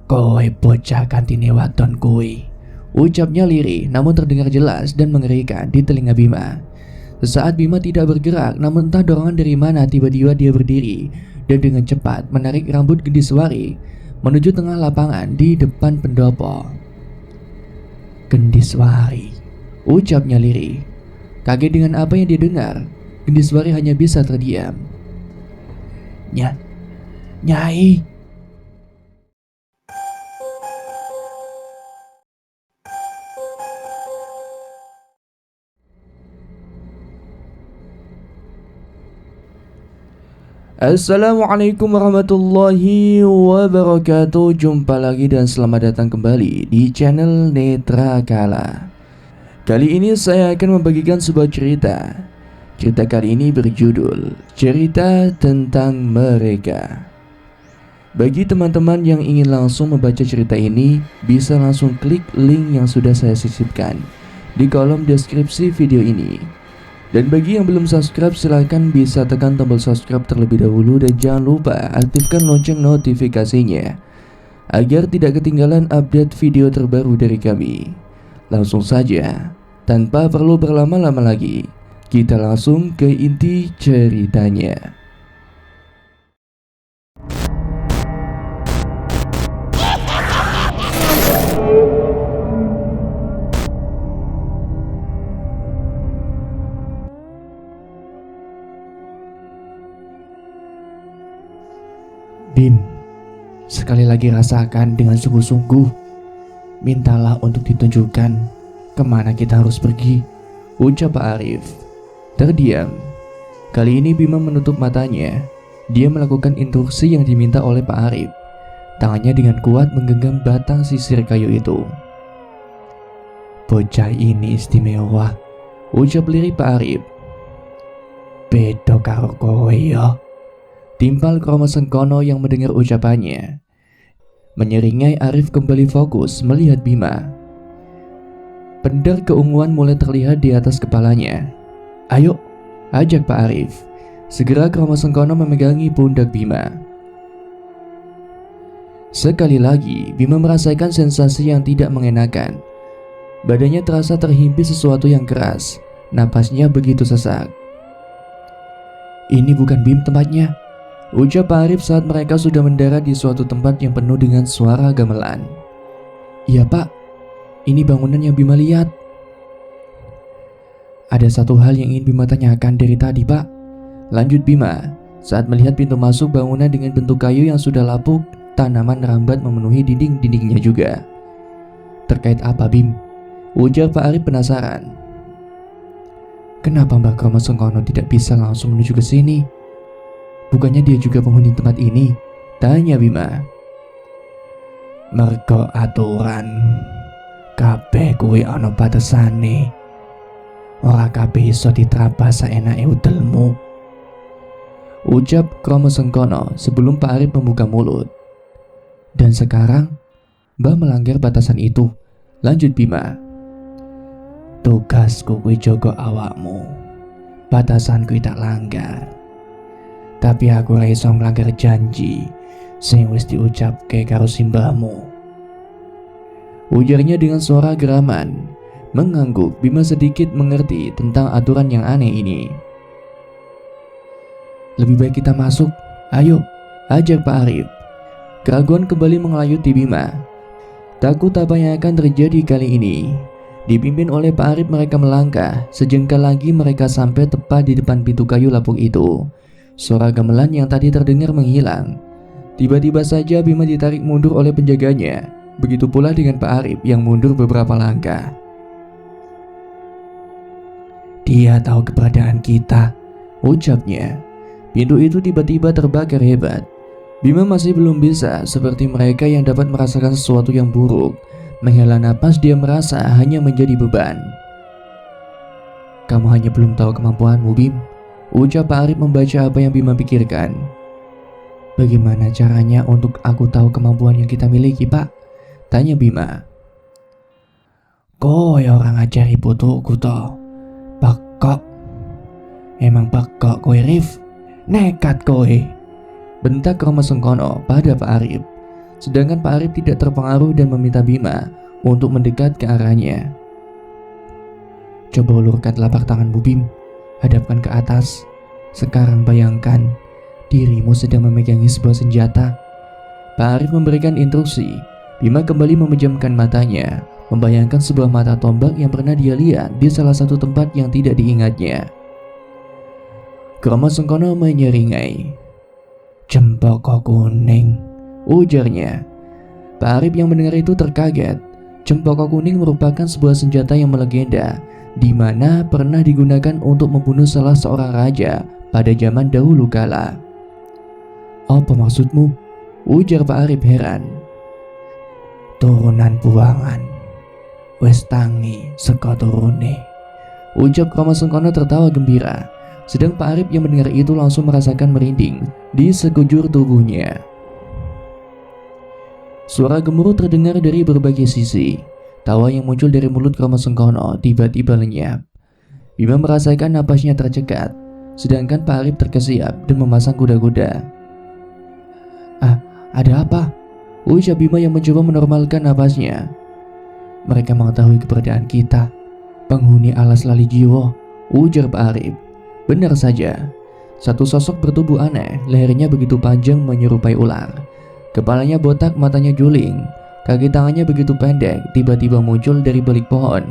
Kowe bocah kantine wadon kuwi. Ucapnya lirih namun terdengar jelas dan mengerikan di telinga Bima. Sesaat Bima tidak bergerak, namun entah dorongan dari mana tiba-tiba dia berdiri dan dengan cepat menarik rambut Gendiswari menuju tengah lapangan di depan pendopo. Gendiswari, ucapnya lirih. Kaget dengan apa yang dia dengar, Gendiswari hanya bisa terdiam. Nyai. Assalamualaikum warahmatullahi wabarakatuh. Jumpa lagi dan selamat datang kembali di channel Netra Kala. Kali ini saya akan membagikan sebuah cerita. Cerita kali ini berjudul Cerita Tentang Mereka. Bagi teman-teman yang ingin langsung membaca cerita ini, bisa langsung klik link yang sudah saya sisipkan di kolom deskripsi video ini. Dan bagi yang belum subscribe, silahkan bisa tekan tombol subscribe terlebih dahulu dan jangan lupa aktifkan lonceng notifikasinya agar tidak ketinggalan update video terbaru dari kami. Langsung saja, tanpa perlu berlama-lama lagi, kita langsung ke inti ceritanya. Bim, sekali lagi rasakan dengan sungguh-sungguh. Mintalah untuk ditunjukkan kemana kita harus pergi, ucap Pak Arif. Terdiam. Kali ini Bima menutup matanya. Dia melakukan instruksi yang diminta oleh Pak Arif. Tangannya dengan kuat menggenggam batang sisir kayu itu. Bocah ini istimewa, ucap lirih Pak Arif. Bedo karo kowe ya, timpal Kromo Sengkono yang mendengar ucapannya. Menyeringai, Arif kembali fokus melihat Bima. Pendar keunguan mulai terlihat di atas kepalanya. Ayo, ajak Pak Arif. Segera Kromo Sengkono memegangi pundak Bima. Sekali lagi, Bima merasakan sensasi yang tidak mengenakan. Badannya terasa terhimpit sesuatu yang keras. Napasnya begitu sesak. Ini bukan Bim tempatnya, ucap Pak Arif saat mereka sudah mendarat di suatu tempat yang penuh dengan suara gamelan. Iya Pak, ini bangunan yang Bima lihat. Ada satu hal yang ingin Bima tanyakan dari tadi Pak, lanjut Bima saat melihat pintu masuk bangunan dengan bentuk kayu yang sudah lapuk, tanaman rambat memenuhi dinding-dindingnya juga. Terkait apa Bim? Ujar Pak Arif penasaran. Kenapa Mbak Kromo Sengkono tidak bisa langsung menuju ke sini? Bukannya dia juga penghuni tempat ini? Tanya Bima. Mergo aturan kabeh kuwi ana batesane. Ora kabeh iso diterabas saenake udelmu, ucap Kromo Sengkono sebelum Pak Arif membuka mulut. Dan sekarang Mbah melanggar batasan itu, lanjut Bima. Tugasku kuwi jaga awakmu. Batasanku tak langgar. Tapi aku ora iso nglanggar janji sing wis diucapke karo simbahmu, ujarnya dengan suara geraman. Mengangguk, Bima sedikit mengerti tentang aturan yang aneh ini. Lebih baik kita masuk, ayo, ajak Pak Arif. Keraguan kembali mengelayuti Bima. Takut apa yang akan terjadi kali ini. Dipimpin oleh Pak Arif mereka melangkah. Sejengkal lagi mereka sampai tepat di depan pintu kayu lapuk itu. Suara gamelan yang tadi terdengar menghilang. Tiba-tiba saja Bima ditarik mundur oleh penjaganya. Begitu pula dengan Pak Arif yang mundur beberapa langkah. Dia tahu keberadaan kita, ucapnya. Pintu itu tiba-tiba terbakar hebat. Bima masih belum bisa seperti mereka yang dapat merasakan sesuatu yang buruk. Menghela napas, dia merasa hanya menjadi beban. Kamu hanya belum tahu kemampuanmu Bim, ucap Pak Arif membaca apa yang Bima pikirkan. Bagaimana caranya untuk aku tahu kemampuan yang kita miliki Pak? Tanya Bima. Kowe orang ngajari putuku toh. Bakok. Emang bakok kowe Rif? Nekat kowe, bentak Kromo Sengkono pada Pak Arif. sedangkan Pak Arif tidak terpengaruh dan meminta Bima untuk mendekat ke arahnya. Coba ulurkan telapak tanganmu Bim, hadapkan ke atas. Sekarang bayangkan dirimu sedang memegangi sebuah senjata. Pak Arif memberikan instruksi. Bima kembali memejamkan matanya, membayangkan sebuah mata tombak yang pernah dia lihat di salah satu tempat yang tidak diingatnya. Kromo Sengkono menyeringai. Cempaka kuning, ujarnya. Pak Arif yang mendengar itu terkaget. Cempaka kuning merupakan sebuah senjata yang melegenda, di mana pernah digunakan untuk membunuh salah seorang raja pada zaman dahulu kala. Apa maksudmu? Ujar Pak Arif heran. Turunan buangan, wes tangi seka turune, ucap Kromo Sengkono tertawa gembira. Sedang Pak Arif yang mendengar itu langsung merasakan merinding di sekujur tubuhnya. Suara gemuruh terdengar dari berbagai sisi. Tawa yang muncul dari mulut Kromo Sengkono tiba-tiba lenyap. Bima merasakan napasnya tercekat, sedangkan Pak Arif terkesiap dan memasang kuda-kuda. Ada apa? Ucap Bima yang mencoba menormalkan napasnya. Mereka mengetahui keberadaan kita, penghuni alas lali jiwa, ujar Pak Arif. Benar saja, satu sosok bertubuh aneh, lehernya begitu panjang menyerupai ular. Kepalanya botak, matanya juling, kaki tangannya begitu pendek, tiba-tiba muncul dari balik pohon.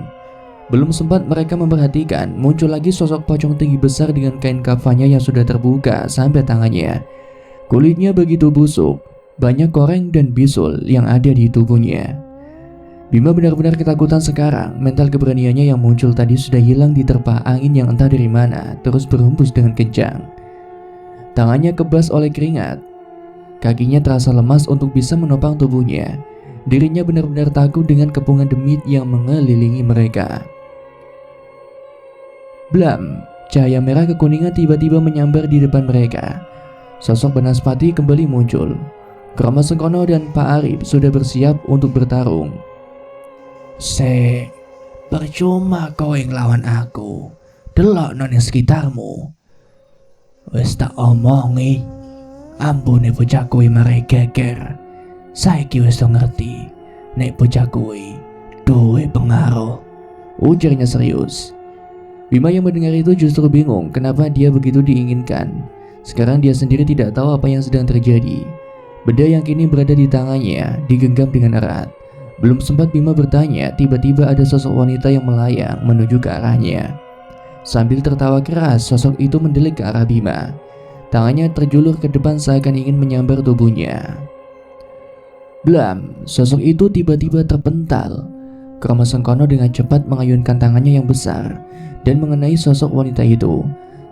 Belum sempat mereka memperhatikan, muncul lagi sosok pocong tinggi besar dengan kain kafannya yang sudah terbuka sampai tangannya. Kulitnya begitu busuk, banyak koreng dan bisul yang ada di tubuhnya. Bima benar-benar ketakutan sekarang. Mental keberaniannya yang muncul tadi sudah hilang diterpa angin yang entah dari mana terus berhembus dengan kencang. Tangannya kebas oleh keringat, kakinya terasa lemas untuk bisa menopang tubuhnya. Dirinya benar-benar takut dengan kepungan demit yang mengelilingi mereka. Blam, cahaya merah kekuningan tiba-tiba menyambar di depan mereka. Sosok Banaspati kembali muncul. Kromo Sengkono dan Pak Arif sudah bersiap untuk bertarung. Percuma kau yang lawan aku. Delok nang sekitarmu. Wis tak omongi, ampune bocah kuwi mare geger. Saiki wis ngerti nek bocah kuwi duwe pengaruh, ujarnya serius. Bima yang mendengar itu justru bingung kenapa dia begitu diinginkan. Sekarang dia sendiri tidak tahu apa yang sedang terjadi. Benda yang kini berada di tangannya digenggam dengan erat. Belum sempat Bima bertanya, tiba-tiba ada sosok wanita yang melayang menuju ke arahnya. Sambil tertawa keras, sosok itu mendelik ke arah Bima. Tangannya terjulur ke depan seakan ingin menyambar tubuhnya. Blam, sosok itu tiba-tiba terpental. Kromo Sengkono dengan cepat mengayunkan tangannya yang besar dan mengenai sosok wanita itu.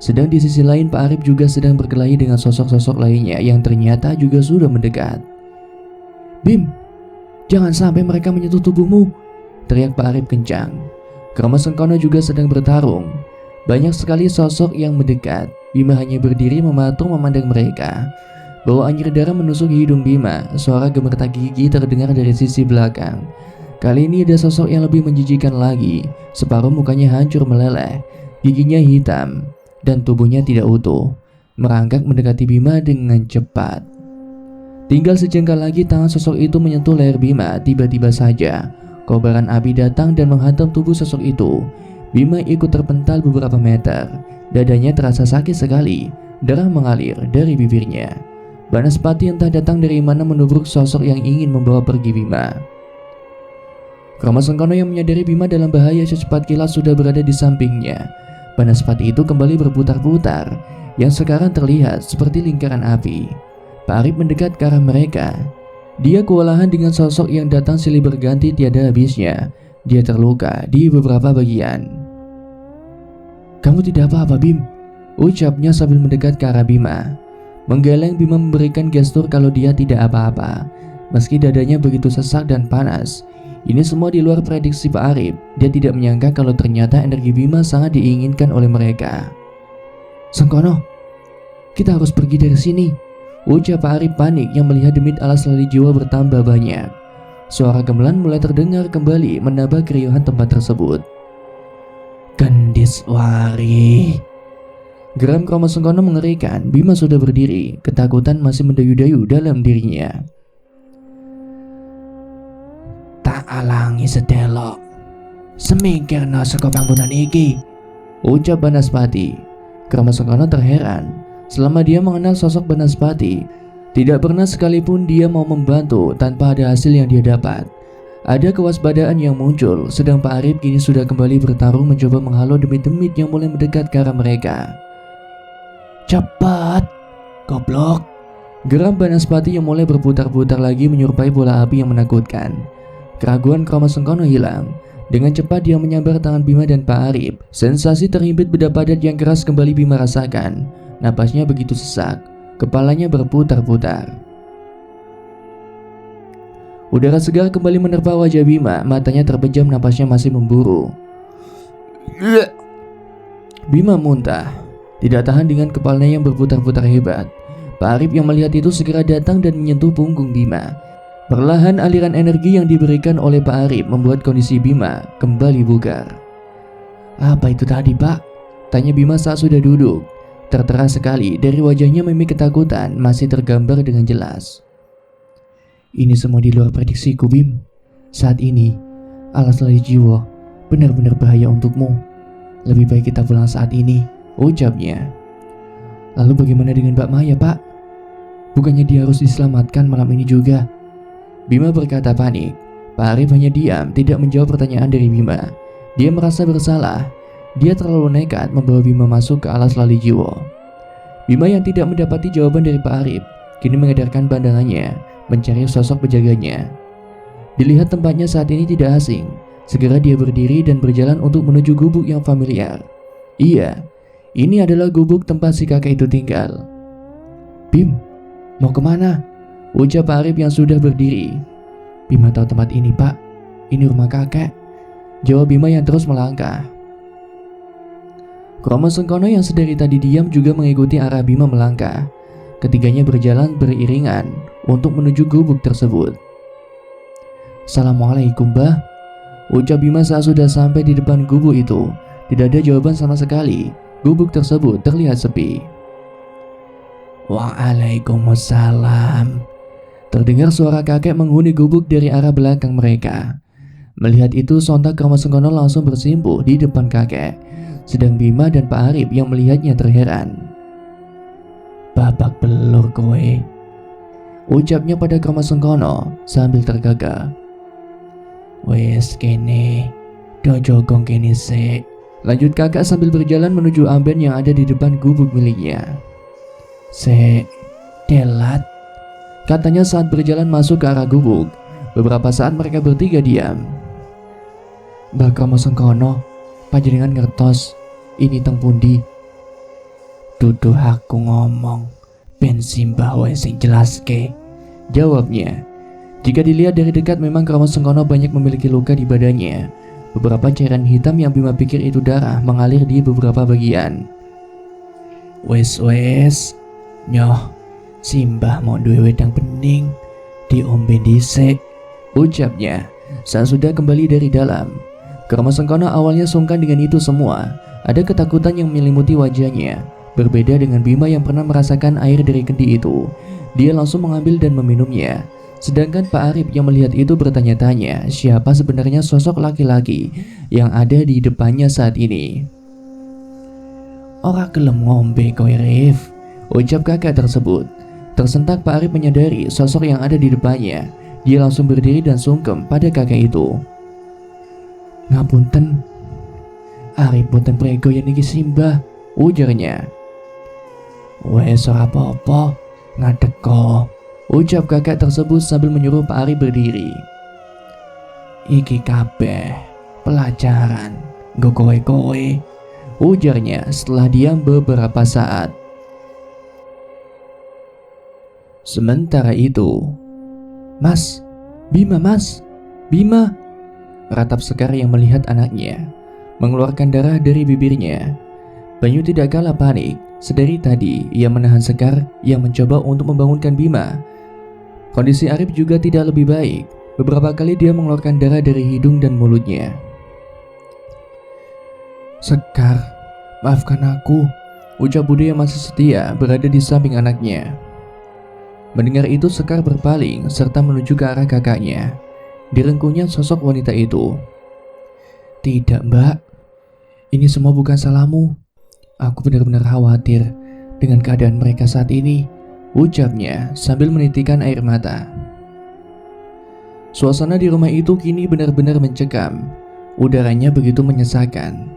Sedang di sisi lain Pak Arif juga sedang berkelahi dengan sosok-sosok lainnya yang ternyata juga sudah mendekat. Bim, jangan sampai mereka menyentuh tubuhmu, teriak Pak Arif kencang. Kromo Sengkono juga sedang bertarung. Banyak sekali sosok yang mendekat. Bima hanya berdiri mematung memandang mereka. Bau anjir darah menusuk hidung Bima. Suara gemeretak gigi terdengar dari sisi belakang. Kali ini ada sosok yang lebih menjijikan lagi. Separuh mukanya hancur meleleh, giginya hitam, dan tubuhnya tidak utuh. Merangkak mendekati Bima dengan cepat. Tinggal sejengkal lagi tangan sosok itu menyentuh leher Bima. Tiba-tiba saja kobaran api datang dan menghantam tubuh sosok itu. Bima ikut terpental beberapa meter. Dadanya terasa sakit sekali. Darah mengalir dari bibirnya. Banaspati entah datang dari mana menubruk sosok yang ingin membawa pergi Bima. Kromo Sengkono yang menyadari Bima dalam bahaya secepat kilat sudah berada di sampingnya. Banaspati itu kembali berputar-putar, yang sekarang terlihat seperti lingkaran api. Pak Arif mendekat ke arah mereka. Dia kewalahan dengan sosok yang datang silih berganti tiada habisnya. Dia terluka di beberapa bagian. Kamu tidak apa-apa Bim, ucapnya sambil mendekat ke arah Bima. Menggeleng Bima memberikan gestur kalau dia tidak apa-apa. Meski dadanya begitu sesak dan panas, ini semua di luar prediksi Pak Arif. Dia tidak menyangka kalau ternyata energi Bima sangat diinginkan oleh mereka. Sengkono, kita harus pergi dari sini, ucap Pak Arif panik yang melihat demit alas lali jiwa bertambah banyak. Suara gamelan mulai terdengar kembali menambah keriuhan tempat tersebut. Gendiswari, geram Kromo Sengkono mengerikan. Bima sudah berdiri, ketakutan masih mendayu-dayu dalam dirinya. Tak alangi sedelok, semingkirna saka panggonan iki, ucap Banaspati. Kramasengkana terheran. Selama dia mengenal sosok Banaspati, tidak pernah sekalipun dia mau membantu tanpa ada hasil yang dia dapat. Ada kewaspadaan yang muncul, sedang Pak Arif kini sudah kembali bertarung mencoba menghalau demit-demit yang mulai mendekat ke arah mereka. Cepat, goblok! Geram Banaspati yang mulai berputar-putar lagi menyerupai bola api yang menakutkan. Keraguan Kramasengkana hilang. Dengan cepat dia menyambar tangan Bima dan Pak Arif. Sensasi terhimpit bedah padat yang keras kembali Bima rasakan. Napasnya begitu sesak, kepalanya berputar-putar. Udara segar kembali menerpa wajah Bima, matanya terpejam, napasnya masih memburu. Bima muntah, tidak tahan dengan kepalanya yang berputar-putar hebat. Pak Arif yang melihat itu segera datang dan menyentuh punggung Bima. Perlahan aliran energi yang diberikan oleh Pak Arif membuat kondisi Bima kembali bugar. Apa itu tadi, Pak? Tanya Bima saat sudah duduk. Tertera sekali dari wajahnya mimik ketakutan masih tergambar dengan jelas. Ini semua di luar prediksiku, Bim. Saat ini, alas lari jiwa benar-benar bahaya untukmu. Lebih baik kita pulang saat ini, ucapnya. Lalu bagaimana dengan Mbak Maya, Pak? Bukannya dia harus diselamatkan malam ini juga? Bima berkata panik. Pak Arif hanya diam, tidak menjawab pertanyaan dari Bima. Dia merasa bersalah. Dia terlalu nekat membawa Bima masuk ke alas lali jiwa. Bima yang tidak mendapati jawaban dari Pak Arif kini mengedarkan pandangannya mencari sosok penjaganya. Dilihat tempatnya saat ini tidak asing. Segera dia berdiri dan berjalan untuk menuju gubuk yang familiar. Iya, ini adalah gubuk tempat si kakek itu tinggal. Bim, mau kemana? Ucap Pak Arif yang sudah berdiri. Bima tahu tempat ini, Pak. Ini rumah kakek, jawab Bima yang terus melangkah. Kramasengkana yang sedari tadi diam juga mengikuti arah Bima melangkah. Ketiganya berjalan beriringan untuk menuju gubuk tersebut. Assalamualaikum, Mbah, ucap Bima saat sudah sampai di depan gubuk itu. Tidak ada jawaban sama sekali. Gubuk tersebut terlihat sepi. Waalaikumsalam. Terdengar suara kakek menghuni gubuk dari arah belakang mereka. Melihat itu sontak Kramasengkana langsung bersimpuh di depan kakek. Sedang Bima dan Pak Arif yang melihatnya terheran. Babak belur kowe, ucapnya pada Kramasengkana sambil tergagap. Wes kene, dojogong kene sik. Lanjut kakak sambil berjalan menuju amben yang ada di depan gubuk miliknya. Sek, delat, katanya saat berjalan masuk ke arah gubuk. Beberapa saat mereka bertiga diam. Mbak Kramasengkana, panjenengan ngertos ini teng pundi? Duduh aku ngomong, ben simbah wae sing jelaske, jawabnya. Jika dilihat dari dekat memang Kramasengkana banyak memiliki luka di badannya. Beberapa cairan hitam yang Bima pikir itu darah mengalir di beberapa bagian. Wes, nyoh, simbah mau duwe wedang bening, diombe dhisik, ucapnya saat sudah kembali dari dalam. Kramasengkana awalnya sungkan dengan itu semua. Ada ketakutan yang menyelimuti wajahnya. Berbeda dengan Bima yang pernah merasakan air dari kendi itu. Dia langsung mengambil dan meminumnya. Sedangkan Pak Arif yang melihat itu bertanya-tanya siapa sebenarnya sosok laki-laki yang ada di depannya saat ini. Ora gelem ngombe kowe Rif, ucap kakak tersebut. Tersentak Pak Arif menyadari sosok yang ada di depannya. Dia langsung berdiri dan sungkem pada kakek itu. Ngapunten, Arif boten prego yen iki simbah, ujarnya. Wes ora apa-apa, ngadeg kok, ucap kakak tersebut sambil menyuruh Pak Arif berdiri. Iki kabeh pelajaran nggo kowe, ujarnya setelah diam beberapa saat. Sementara itu, Mas, Bima, ratap Sekar yang melihat anaknya mengeluarkan darah dari bibirnya. Banyu tidak kalah panik. Sedari tadi ia menahan Sekar yang mencoba untuk membangunkan Bima. Kondisi Arif juga tidak lebih baik. Beberapa kali dia mengeluarkan darah dari hidung dan mulutnya. Sekar, maafkan aku, ucap Bude yang masih setia berada di samping anaknya. Mendengar itu Sekar berpaling serta menuju ke arah kakaknya. direngkuhnya sosok wanita itu. "Tidak, Mbak. Ini semua bukan salahmu. Aku benar-benar khawatir dengan keadaan mereka saat ini," ucapnya sambil menitikkan air mata. Suasana di rumah itu kini benar-benar mencekam. Udaranya begitu menyesakan.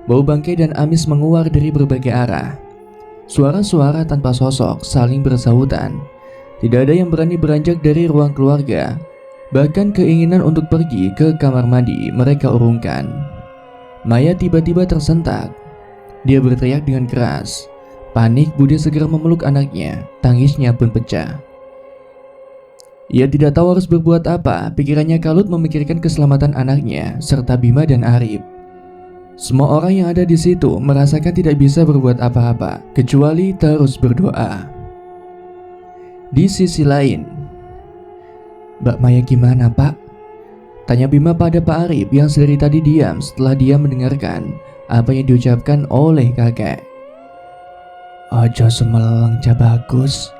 Bau bangkai dan amis menguar dari berbagai arah. Suara-suara tanpa sosok saling bersahutan. Tidak ada yang berani beranjak dari ruang keluarga. Bahkan keinginan untuk pergi ke kamar mandi mereka urungkan. Maya tiba-tiba tersentak. Dia berteriak dengan keras. Panik, Budi segera memeluk anaknya. Tangisnya pun pecah. Ia tidak tahu harus berbuat apa. Pikirannya kalut memikirkan keselamatan anaknya serta Bima dan Arif. Semua orang yang ada di situ merasakan tidak bisa berbuat apa-apa kecuali terus berdoa. Di sisi lain, "Mbak Maya gimana, Pak?" tanya Bima pada Pak Arif yang sedari tadi diam setelah dia mendengarkan apa yang diucapkan oleh kakek. "Ojo semeleng ja bagus,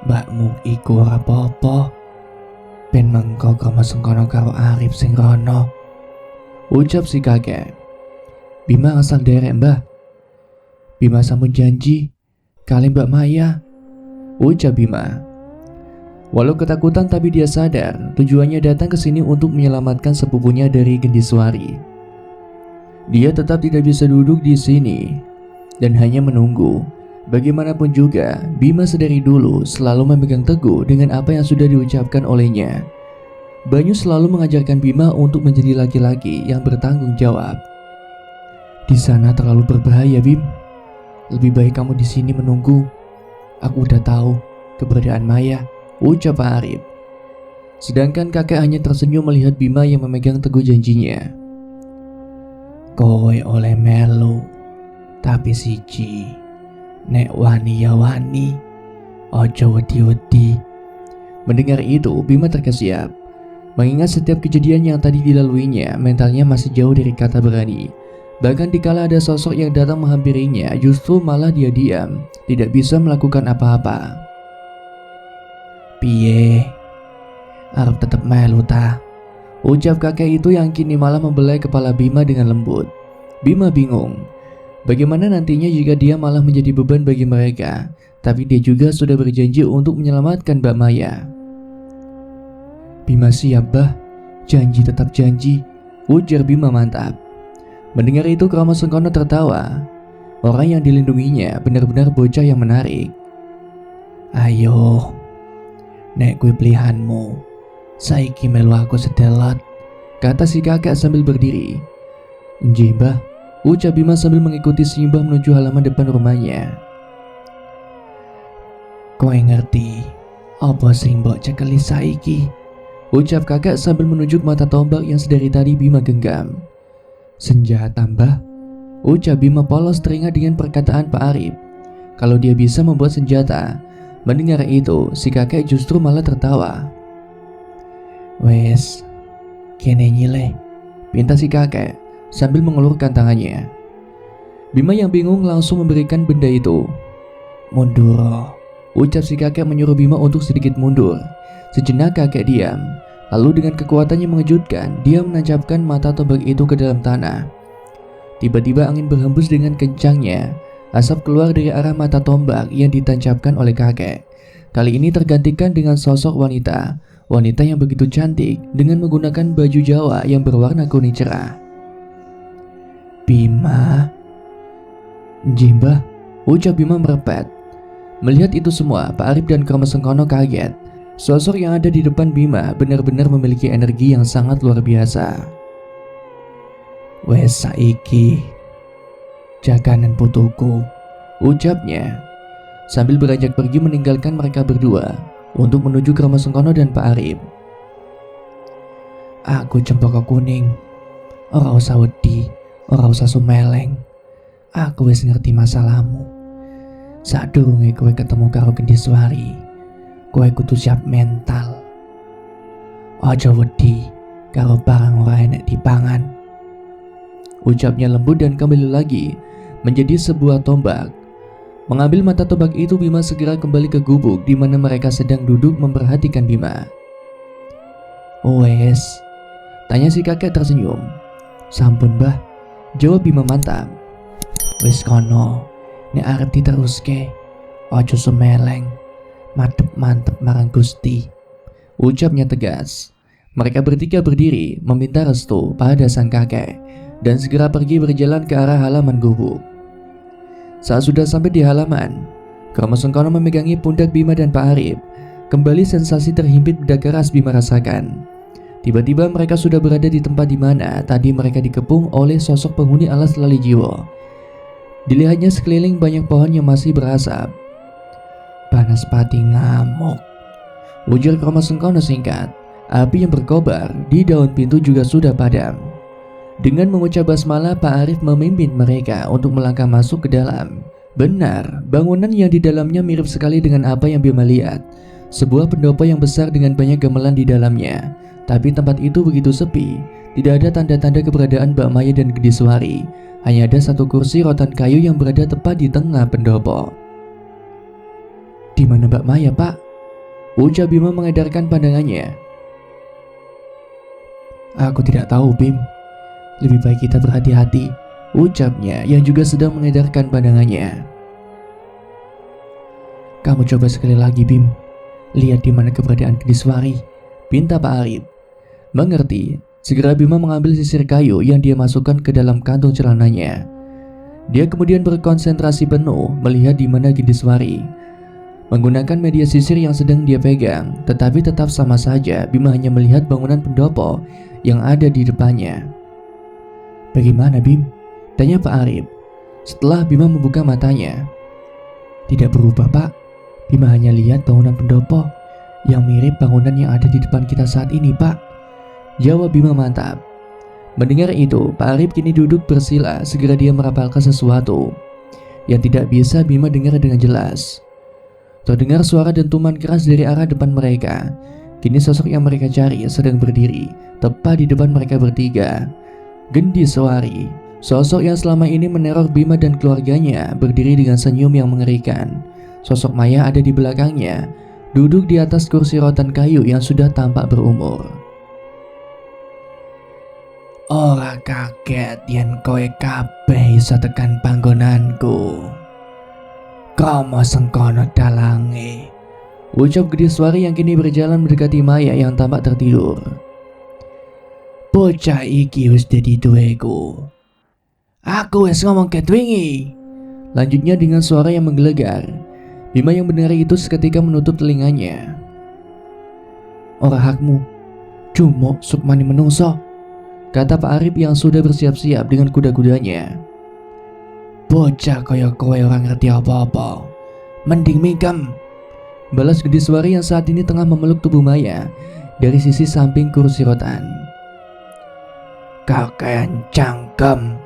mbakmu iku ora apa-apa. Ben mengko krama sengkono karo Arif sing rono," ucap si kakek. "Bima asal derek, Mbah. Bima sampun janji kali Mbak Maya," ucap Bima. Walau ketakutan tapi dia sadar tujuannya datang ke sini untuk menyelamatkan sepupunya dari Gendiswari. Dia tetap tidak bisa duduk di sini dan hanya menunggu. Bagaimanapun juga, Bima sedari dulu selalu memegang teguh dengan apa yang sudah diucapkan olehnya. Banyu selalu mengajarkan Bima untuk menjadi laki-laki yang bertanggung jawab. "Di sana terlalu berbahaya, Bim. Lebih baik kamu di sini menunggu. Aku udah tahu keberadaan Maya," ucap Pak Arif. Sedangkan kakek hanya tersenyum melihat Bima yang memegang teguh janjinya. "Kowe oleh melu, tapi siji, nek wani ya wani, ojo wedi-wedi." Mendengar itu, Bima terkesiap. Mengingat setiap kejadian yang tadi dilaluinya, mentalnya masih jauh dari kata berani. Bahkan dikala ada sosok yang datang menghampirinya, justru malah dia diam, tidak bisa melakukan apa-apa. "Piye? Arep tetep melu ta?" ucap kakek itu yang kini malah membelai kepala Bima dengan lembut. Bima bingung. Bagaimana nantinya jika dia malah menjadi beban bagi mereka? Tapi dia juga sudah berjanji untuk menyelamatkan Mbak Maya. "Bima siap, Bah. Janji tetap janji," ujar Bima mantap. Mendengar itu Krama Sengkono tertawa. Orang yang dilindunginya benar-benar bocah yang menarik. "Ayo, nek kue pilihanmu, saiki melu aku sedelot," kata si kakek sambil berdiri. "Nggih, Mbah," ucap Bima sambil mengikuti Simbah menuju halaman depan rumahnya. "Kowe ngerti apa sing mbok cekeli saiki?" ucap kakek sambil menunjuk mata tombak yang sedari tadi Bima genggam. "Senjata, Mbah," ucap Bima polos teringat dengan perkataan Pak Arif kalau dia bisa membuat senjata. Mendengar itu, si kakek justru malah tertawa. "Wes, kene nyile," pinta si kakek sambil mengulurkan tangannya. Bima yang bingung langsung memberikan benda itu. "Mundur," ucap si kakek menyuruh Bima untuk sedikit mundur. Sejenak kakek diam, lalu dengan kekuatan yang mengejutkan, dia menancapkan mata tombak itu ke dalam tanah. Tiba-tiba angin berhembus dengan kencangnya. Asap keluar dari arah mata tombak yang ditancapkan oleh kakek. Kali ini tergantikan dengan sosok wanita. Wanita yang begitu cantik dengan menggunakan baju Jawa yang berwarna kuning cerah. "Bima." "Jimbah," ucap Bima merepet. Melihat itu semua, Pak Arif dan Krama Sengkono kaget. Sosok yang ada di depan Bima benar-benar memiliki energi yang sangat luar biasa. "Wes saiki jaganan putuku," ucapnya sambil beranjak pergi meninggalkan mereka berdua untuk menuju ke rumah Sengkono dan Pak Arif. "Aku Cempaka Kuning, ora usah wedi, ora usah sumeleng. Aku wis ngerti masalahmu. Sadurunge kowe ketemu karo Gendiswari, kowe kudu siap mental. Aja wedi karo barang ora enek dipangan." Ucapnya lembut dan kembali lagi menjadi sebuah tombak. Mengambil mata tombak itu, Bima segera kembali ke gubuk di mana mereka sedang duduk memperhatikan Bima. "Wes, Tanya si kakek tersenyum. Sampun bah, jawab Bima mantap. Wis kono, nek arep diteruske, ojo semeleng, madep mantep marang Gusti, ucapnya tegas. Mereka bertiga berdiri meminta restu pada sang kakek dan segera pergi berjalan ke arah halaman gubuk. Saat sudah sampai di halaman, Kromo Sengkono memegangi pundak Bima dan Pak Arif. Kembali sensasi terhimpit bedak keras Bima rasakan. Tiba-tiba mereka sudah berada di tempat di mana tadi mereka dikepung oleh sosok penghuni alas lali jiwa. Dilihatnya sekeliling banyak pohon yang masih berasap. Panas pati ngamuk, ujar Kromo Sengkono singkat. Api yang berkobar di daun pintu juga sudah padam. Dengan mengucap basmalah, Pak Arif memimpin mereka untuk melangkah masuk ke dalam. Benar, bangunan yang di dalamnya mirip sekali dengan apa yang Bima lihat. Sebuah pendopo yang besar dengan banyak gamelan di dalamnya. Tapi tempat itu begitu sepi. Tidak ada tanda-tanda keberadaan Mbak Maya dan Gediswari. Hanya ada satu kursi rotan kayu yang berada tepat di tengah pendopo. Di mana Mbak Maya, Pak? Ucap Bima mengedarkan pandangannya. Aku tidak tahu, Bim. Lebih baik kita berhati-hati, ucapnya yang juga sedang mengedarkan pandangannya. Kamu coba sekali lagi, Bim. Lihat di mana keberadaan Gediswari, pinta Pak Arif. Mengerti, segera Bima mengambil sisir kayu yang dia masukkan ke dalam kantung celananya. Dia kemudian berkonsentrasi penuh melihat di mana Gediswari. Menggunakan media sisir yang sedang dia pegang, tetapi tetap sama saja Bima hanya melihat bangunan pendopo yang ada di depannya. Bagaimana, Bim? Tanya Pak Arif setelah Bima membuka matanya. Tidak berubah, Pak. Bima hanya lihat bangunan pendopo yang mirip bangunan yang ada di depan kita saat ini, Pak, jawab Bima mantap. Mendengar itu, Pak Arif kini duduk bersila. Segera dia merapalkan sesuatu yang tidak bisa Bima dengar dengan jelas. Terdengar suara dentuman keras dari arah depan mereka. Kini sosok yang mereka cari sedang berdiri tepat di depan mereka bertiga. Gediswari, sosok yang selama ini meneror Bima dan keluarganya, berdiri dengan senyum yang mengerikan. Sosok Maya ada di belakangnya, duduk di atas kursi rotan kayu yang sudah tampak berumur. Ora kaget yen kowe kabeh iso tekan panggonanku. Kromo Sengkono dalange, ucap Gediswari yang kini berjalan mendekati Maya yang tampak tertidur. Bocah iki wis dadi duweku. Aku wis ngomong ket wingi, lanjutnya dengan suara yang menggelegar. Bima yang mendengar itu seketika menutup telinganya. Ora hakmu, cuma sukmani menungso, kata Pak Arif yang sudah bersiap-siap dengan kuda-kudanya. Bocah kaya kowe orang ngerti apa-apa, mending mingkem, balas Gediswari yang saat ini tengah memeluk tubuh Maya dari sisi samping kursi rotan. Kakean cangkem,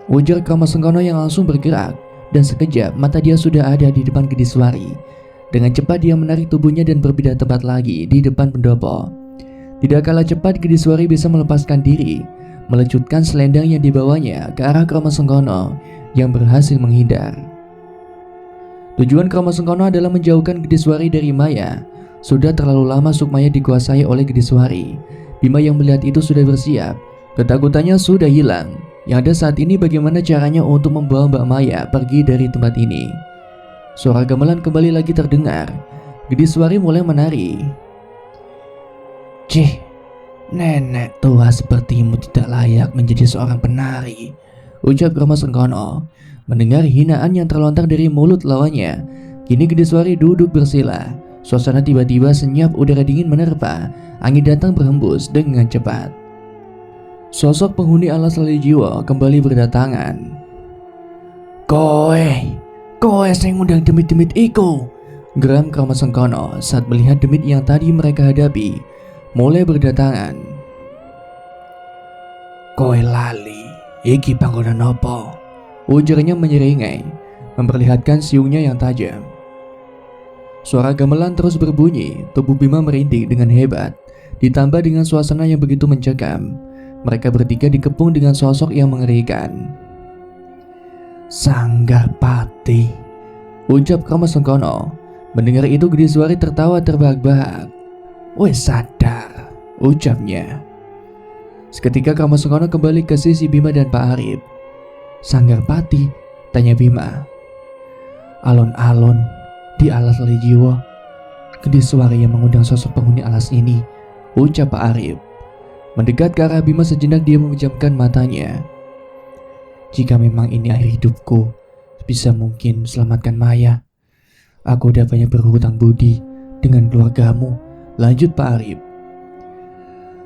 ujar Kromo Sengkono yang langsung bergerak, dan sekejap mata dia sudah ada di depan Gediswari. Dengan cepat dia menarik tubuhnya dan berpindah tempat lagi di depan pendopo. Tidak kalah cepat Gediswari bisa melepaskan diri, melecutkan selendang yang dibawanya ke arah Kromo Sengkono yang berhasil menghindar. Tujuan Kromo Sengkono adalah menjauhkan Gediswari dari Maya. Sudah terlalu lama Sukmaya dikuasai oleh Gediswari. Bima yang melihat itu sudah bersiap. Ketakutannya sudah hilang. Yang ada saat ini bagaimana caranya untuk membawa Mbak Maya pergi dari tempat ini. Suara gamelan kembali lagi terdengar. Gediswari mulai menari. Cih, nenek tua sepertimu tidak layak menjadi seorang penari, ucap Kromo Sengkono. Mendengar hinaan yang terlontar dari mulut lawannya, kini Gediswari duduk bersila. Suasana tiba-tiba senyap, udara dingin menerpa. Angin datang berhembus dengan cepat. Sosok penghuni alas lali jiwa kembali berdatangan. Kowe sing ngundang demit-demit iku, geram Kromo Sengkono saat melihat demit yang tadi mereka hadapi mulai berdatangan. Kowe lali, iki panggonan apa? Ujarnya menyeringai, memperlihatkan siungnya yang tajam. Suara gamelan terus berbunyi, tubuh Bima merinding dengan hebat, ditambah dengan suasana yang begitu mencekam. Mereka bertiga dikepung dengan sosok yang mengerikan. Sanggah pati, ucap Kromo Sengkono. Mendengar itu Gediswari tertawa terbahak-bahak. Wes sadar, ucapnya. Seketika Krama Sengkono kembali ke sisi Bima dan Pak Arif. "Sanggarpati?" tanya Bima. "Alon-alon di alas lali jiwa. Gendis suara yang mengundang sosok penghuni alas ini," ucap Pak Arif. Mendekat ke arah Bima sejenak, dia memejamkan matanya. "Jika memang ini akhir hidupku, bisa mungkin selamatkan Maya. Aku udah banyak berhutang budi dengan keluargamu," lanjut Pak Arif.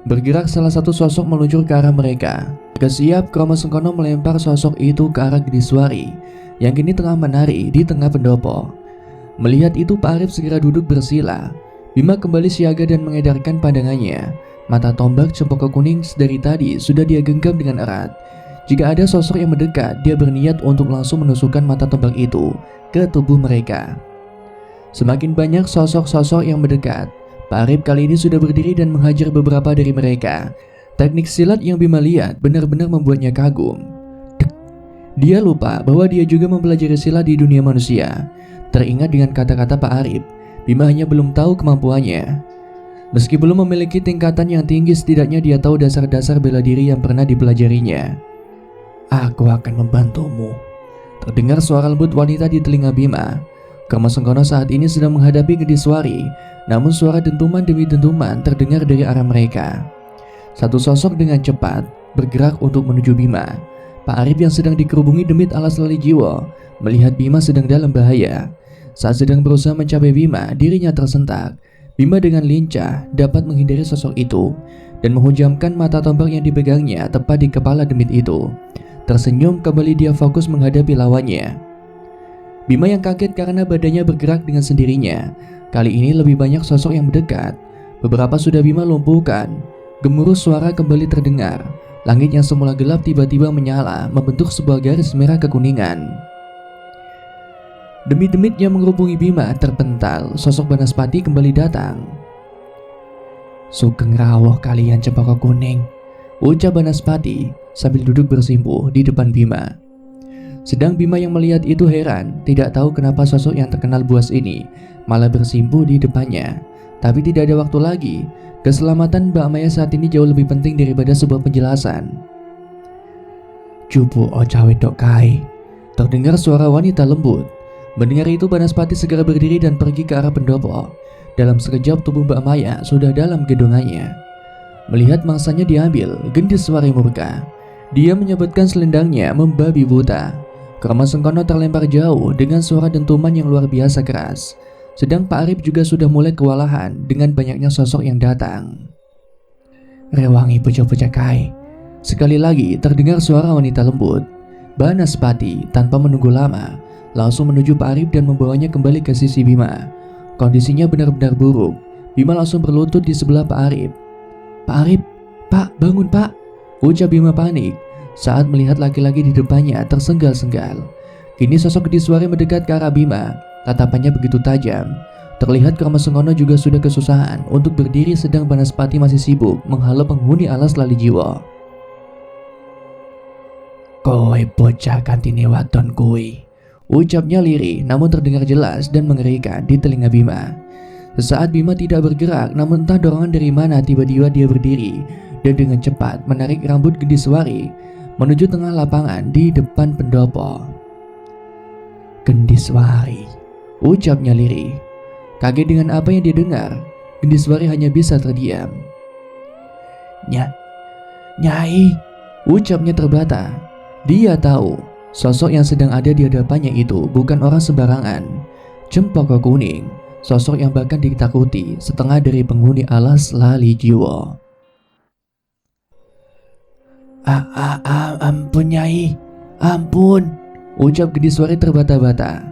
Bergerak salah satu sosok meluncur ke arah mereka. Kesiap, Krama Sengkono melempar sosok itu ke arah Gendiswari yang kini tengah menari di tengah pendopo. Melihat itu, Pak Arif segera duduk bersila. Bima kembali siaga dan mengedarkan pandangannya. Mata tombak cempaka kuning dari tadi sudah dia genggam dengan erat. Jika ada sosok yang mendekat, dia berniat untuk langsung menusukkan mata tombak itu ke tubuh mereka. Semakin banyak sosok-sosok yang mendekat, Pak Arif kali ini sudah berdiri dan menghajar beberapa dari mereka. Teknik silat yang Bima lihat benar-benar membuatnya kagum. Dia lupa bahwa dia juga mempelajari silat di dunia manusia. Teringat dengan kata-kata Pak Arif, Bima hanya belum tahu kemampuannya. Meski belum memiliki tingkatan yang tinggi, setidaknya dia tahu dasar-dasar bela diri yang pernah dipelajarinya. "Aku akan membantumu," terdengar suara lembut wanita di telinga Bima. Krama Sengkono saat ini sedang menghadapi Gendiswari, namun suara dentuman demi dentuman terdengar dari arah mereka. Satu sosok dengan cepat bergerak untuk menuju Bima. Pak Arif yang sedang dikerubungi demit alas lali jiwa melihat Bima sedang dalam bahaya. Saat sedang berusaha mencapai Bima, dirinya tersentak. Bima dengan lincah dapat menghindari sosok itu dan menghujamkan mata tombak yang dipegangnya tepat di kepala demit itu. Tersenyum kembali, dia fokus menghadapi lawannya. Bima yang kaget karena badannya bergerak dengan sendirinya. Kali ini lebih banyak sosok yang mendekat. Beberapa sudah Bima lumpuhkan. Gemuruh suara kembali terdengar. Langit yang semula gelap tiba-tiba menyala, membentuk sebuah garis merah kekuningan. Demit-demit yang mengerubungi Bima terpental. Sosok Banaspati kembali datang. "Sugeng rawuh kalian cempaka kuning," ucap Banaspati sambil duduk bersimpuh di depan Bima. Sedang Bima yang melihat itu heran, tidak tahu kenapa sosok yang terkenal buas ini malah bersimpuh di depannya. Tapi tidak ada waktu lagi. Keselamatan Mbak Maya saat ini jauh lebih penting daripada sebuah penjelasan. "Cupu ocawe dok kai," terdengar suara wanita lembut. Mendengar itu, Banaspati segera berdiri dan pergi ke arah pendopo. Dalam sekejap tubuh Mbak Maya sudah dalam gedongannya. Melihat mangsanya diambil, Gendiswari murka. Dia menyebutkan selendangnya membabi buta. Krama Sengkono terlempar jauh dengan suara dentuman yang luar biasa keras. Sedang Pak Arif juga sudah mulai kewalahan dengan banyaknya sosok yang datang. "Rewangi bocah-bocah kai." Sekali lagi terdengar suara wanita lembut. Banaspati tanpa menunggu lama langsung menuju Pak Arif dan membawanya kembali ke sisi Bima. Kondisinya benar-benar buruk. Bima langsung berlutut di sebelah Pak Arif. "Pak Arif, Pak, bangun Pak," ucap Bima panik saat melihat laki-laki di depannya tersenggal-senggal. Kini sosok Gendiswari mendekat ke arah Bima. Tatapannya begitu tajam. Terlihat Krama Sengkono juga sudah kesusahan untuk berdiri, sedang Banaspati masih sibuk menghalau penghuni alas lali jiwa. "Kowe bocah kantine wadon kowe," ucapnya lirih namun terdengar jelas dan mengerikan di telinga Bima. Sesaat Bima tidak bergerak, namun entah dorongan dari mana tiba-tiba dia berdiri dan dengan cepat menarik rambut Gendiswari menuju tengah lapangan di depan pendopo. "Gendiswari," ucapnya lirih. Kaget dengan apa yang dia dengar, Gendiswari hanya bisa terdiam. Nyai," ucapnya terbata. Dia tahu sosok yang sedang ada di hadapannya itu bukan orang sembarangan. Cempaka kuning, sosok yang bahkan ditakuti setengah dari penghuni alas lali jiwa. Ampun Nyai, ampun," ucap Gendiswari terbata-bata.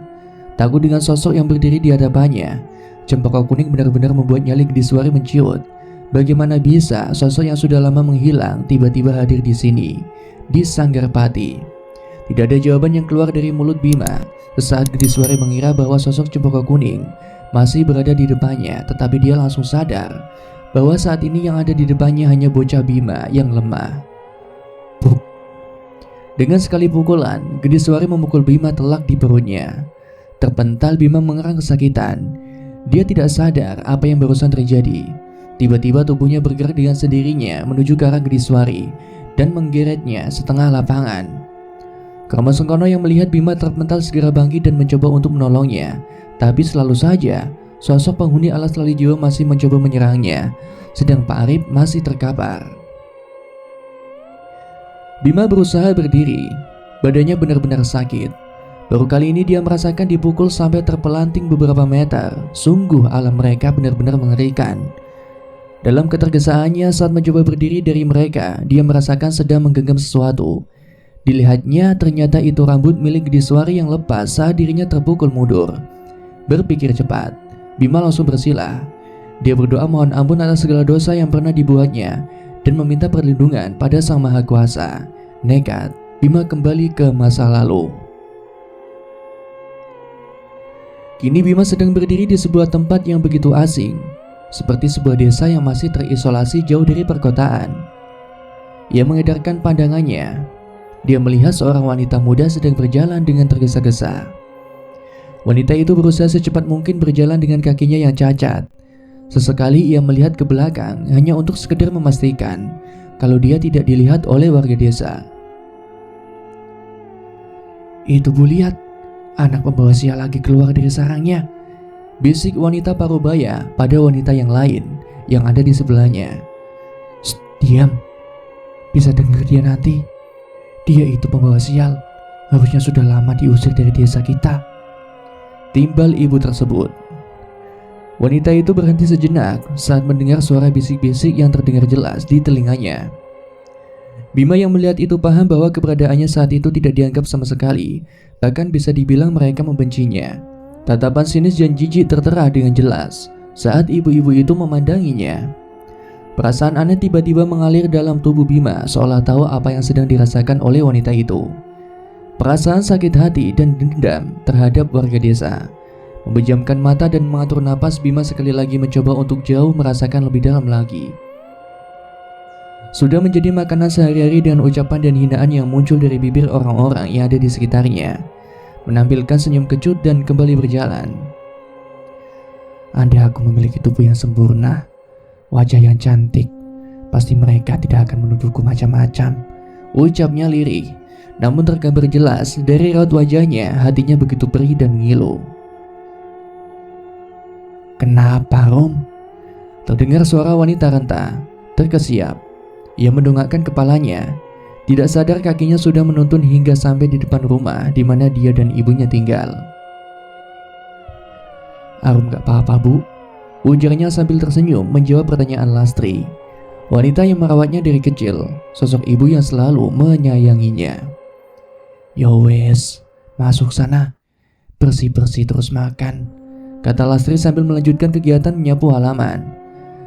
Takut dengan sosok yang berdiri di hadapannya, cempaka kuning benar-benar membuat nyali Gendiswari menciut. Bagaimana bisa sosok yang sudah lama menghilang tiba-tiba hadir di sini, di Sanggarpati? Tidak ada jawaban yang keluar dari mulut Bima. Sesaat Gendiswari mengira bahwa sosok cempaka kuning masih berada di depannya, tetapi dia langsung sadar bahwa saat ini yang ada di depannya hanya bocah Bima yang lemah. Buk. Dengan sekali pukulan, Gendiswari memukul Bima telak di perutnya. Terpental, Bima mengerang kesakitan. Dia tidak sadar apa yang barusan terjadi. Tiba-tiba tubuhnya bergerak dengan sendirinya menuju ke arah Gediswari dan menggeretnya setengah lapangan. Karma Sengkono yang melihat Bima terpental segera bangkit dan mencoba untuk menolongnya. Tapi selalu saja sosok penghuni alas lali jiwa masih mencoba menyerangnya, sedang Pak Arif masih terkapar. Bima berusaha berdiri, badannya benar-benar sakit. Baru kali ini dia merasakan dipukul sampai terpelanting beberapa meter. Sungguh alam mereka benar-benar mengerikan. Dalam ketergesaannya saat mencoba berdiri dari mereka, dia merasakan sedang menggenggam sesuatu. Dilihatnya ternyata itu rambut milik Gediswari yang lepas saat dirinya terpukul mundur. Berpikir cepat, Bima langsung bersilah. Dia berdoa mohon ampun atas segala dosa yang pernah dibuatnya dan meminta perlindungan pada Sang Maha Kuasa. Nekat, Bima kembali ke masa lalu. Kini Bima sedang berdiri di sebuah tempat yang begitu asing, seperti sebuah desa yang masih terisolasi jauh dari perkotaan. Ia mengedarkan pandangannya. Dia melihat seorang wanita muda sedang berjalan dengan tergesa-gesa. Wanita itu berusaha secepat mungkin berjalan dengan kakinya yang cacat. Sesekali ia melihat ke belakang hanya untuk sekedar memastikan kalau dia tidak dilihat oleh warga desa. "Itu Bu, lihat, anak pembawa sial lagi keluar dari sarangnya," bisik wanita parubaya pada wanita yang lain yang ada di sebelahnya. "Shh, diam. Bisa dengar dia nanti. Dia itu pembawa sial. Harusnya sudah lama diusir dari desa kita," timbal ibu tersebut. Wanita itu berhenti sejenak saat mendengar suara bisik-bisik yang terdengar jelas di telinganya. Bima yang melihat itu paham bahwa keberadaannya saat itu tidak dianggap sama sekali. Bahkan bisa dibilang mereka membencinya. Tatapan sinis dan jijik tertera dengan jelas saat ibu-ibu itu memandanginya. Perasaan aneh tiba-tiba mengalir dalam tubuh Bima, seolah tahu apa yang sedang dirasakan oleh wanita itu. Perasaan sakit hati dan dendam terhadap warga desa. Memejamkan mata dan mengatur napas, Bima sekali lagi mencoba untuk jauh merasakan lebih dalam lagi. Sudah menjadi makanan sehari-hari dengan ucapan dan hinaan yang muncul dari bibir orang-orang yang ada di sekitarnya, menampilkan senyum kecut dan kembali berjalan. "Andai aku memiliki tubuh yang sempurna, wajah yang cantik, pasti mereka tidak akan menuduhku macam-macam," ucapnya lirih. Namun tergambar jelas dari raut wajahnya, hatinya begitu perih dan ngilu. "Kenapa, Rom?" Terdengar suara wanita renta. Terkesiap, ia mendongakkan kepalanya. Tidak sadar kakinya sudah menuntun hingga sampai di depan rumah di mana dia dan ibunya tinggal. "Arum gak apa-apa, Bu?" ujarnya sambil tersenyum menjawab pertanyaan Lastri, wanita yang merawatnya dari kecil, sosok ibu yang selalu menyayanginya. "Ya wes, masuk sana, bersih-bersih terus makan," kata Lastri sambil melanjutkan kegiatan menyapu halaman.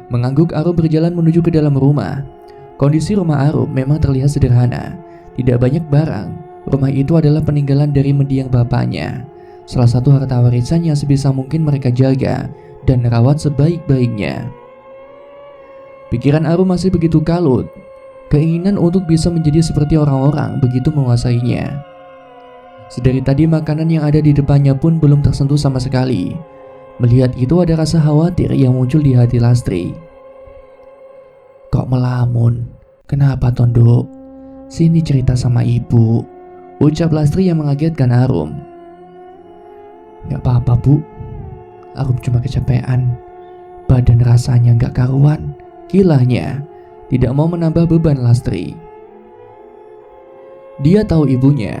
Mengangguk, Arum berjalan menuju ke dalam rumah. Kondisi rumah Arum memang terlihat sederhana, tidak banyak barang. Rumah itu adalah peninggalan dari mendiang bapaknya, salah satu harta warisan yang sebisa mungkin mereka jaga dan rawat sebaik-baiknya. Pikiran Arum masih begitu kalut. Keinginan untuk bisa menjadi seperti orang-orang begitu menguasainya. Sedari tadi makanan yang ada di depannya pun belum tersentuh sama sekali. Melihat itu ada rasa khawatir yang muncul di hati Lastri. "Kok melamun? Kenapa, Tondo? Sini cerita sama ibu," ucap Lastri yang mengagetkan Arum. "Gak apa-apa, Bu. Arum cuma kecapean. Badan rasanya gak karuan," kilahnya. Tidak mau menambah beban Lastri. Dia tahu ibunya.